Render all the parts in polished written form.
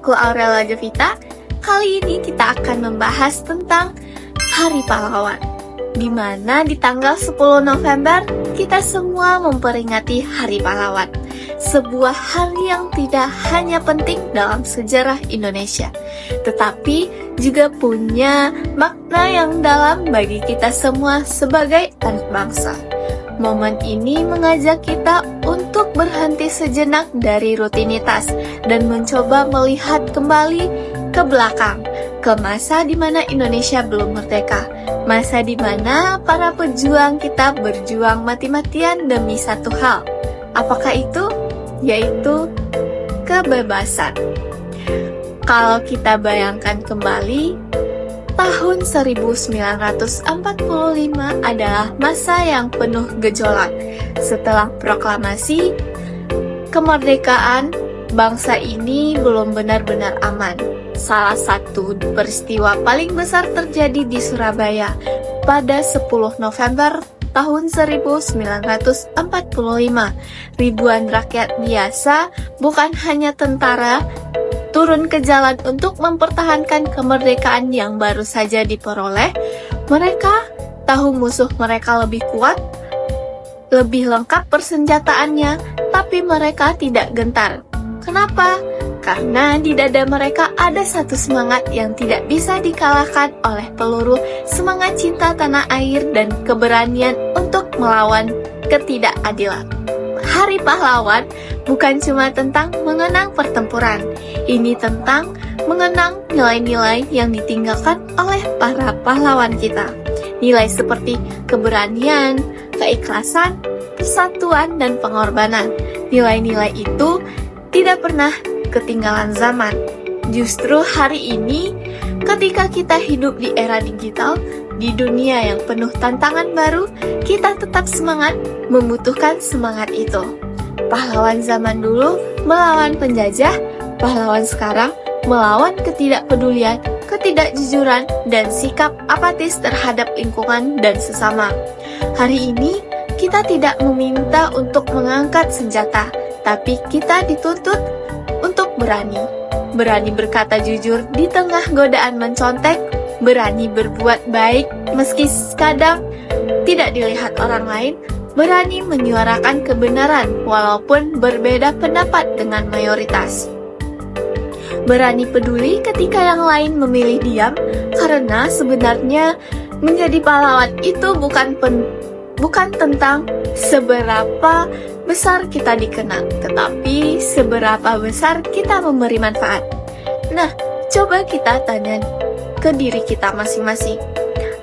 aku Aurella Jovita. Kali ini kita akan membahas tentang Hari Pahlawan, di mana di tanggal 10 November kita semua memperingati Hari Pahlawan. Sebuah hari yang tidak hanya penting dalam sejarah Indonesia, tetapi juga punya makna yang dalam bagi kita semua sebagai anak bangsa. Momen ini mengajak kita untuk berhenti sejenak dari rutinitas dan mencoba melihat kembali ke belakang, ke masa di mana Indonesia belum merdeka, masa di mana para pejuang kita berjuang mati-matian demi satu hal. Apakah itu? Yaitu kebebasan. Kalau kita bayangkan kembali, tahun 1945 adalah masa yang penuh gejolak. Setelah proklamasi kemerdekaan, bangsa ini belum benar-benar aman. Salah satu peristiwa paling besar terjadi di Surabaya pada 10 November tahun 1945. Ribuan rakyat biasa, bukan hanya tentara, turun ke jalan untuk mempertahankan kemerdekaan yang baru saja diperoleh. Mereka tahu musuh mereka lebih kuat, lebih lengkap persenjataannya, tapi mereka tidak gentar. Kenapa? Karena di dada mereka ada satu semangat yang tidak bisa dikalahkan oleh peluru, semangat cinta tanah air dan keberanian untuk melawan ketidakadilan. Hari Pahlawan bukan cuma tentang mengenang pertempuran, ini tentang mengenang nilai-nilai yang ditinggalkan oleh para pahlawan kita. Nilai seperti keberanian, keikhlasan, persatuan, dan pengorbanan. Nilai-nilai itu tidak pernah ketinggalan zaman. Justru hari ini, ketika kita hidup di era digital, di dunia yang penuh tantangan baru, kita tetap semangat membutuhkan semangat itu. Pahlawan zaman dulu melawan penjajah, pahlawan sekarang melawan ketidakpedulian, ketidakjujuran, dan sikap apatis terhadap lingkungan dan sesama. Hari ini, kita tidak meminta untuk mengangkat senjata, tapi kita dituntut untuk berani berkata jujur di tengah godaan mencontek, berani berbuat baik meski kadang tidak dilihat orang lain, berani menyuarakan kebenaran walaupun berbeda pendapat dengan mayoritas. Berani peduli ketika yang lain memilih diam, karena sebenarnya menjadi pahlawan itu bukan tentang seberapa besar kita dikenal, tetapi seberapa besar kita memberi manfaat. Nah, coba kita tanya ke diri kita masing-masing.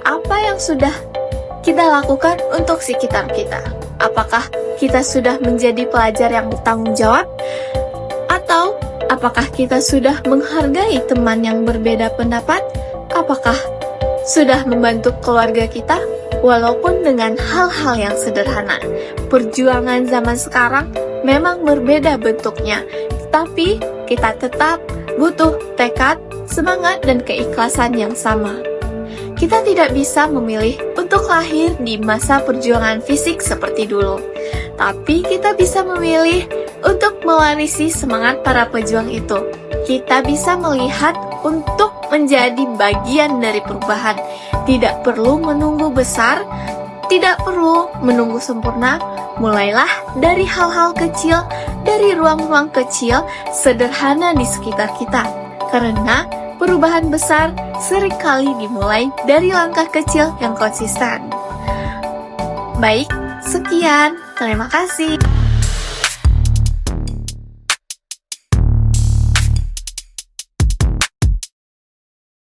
Apa yang sudah kita lakukan untuk sekitar kita? Apakah kita sudah menjadi pelajar yang bertanggung jawab? Atau apakah kita sudah menghargai teman yang berbeda pendapat? Apakah sudah membantu keluarga kita? Walaupun dengan hal-hal yang sederhana. Perjuangan zaman sekarang memang berbeda bentuknya, tapi kita tetap butuh tekad, semangat, dan keikhlasan yang sama. Kita tidak bisa memilih untuk lahir di masa perjuangan fisik seperti dulu, tapi kita bisa memilih untuk mewarisi semangat para pejuang itu. Kita bisa melihat untuk menjadi bagian dari perubahan. Tidak perlu menunggu besar, tidak perlu menunggu sempurna. Mulailah dari hal-hal kecil, dari ruang-ruang kecil, sederhana di sekitar kita. Karena perubahan besar seringkali dimulai dari langkah kecil yang konsisten. Baik, sekian. Terima kasih.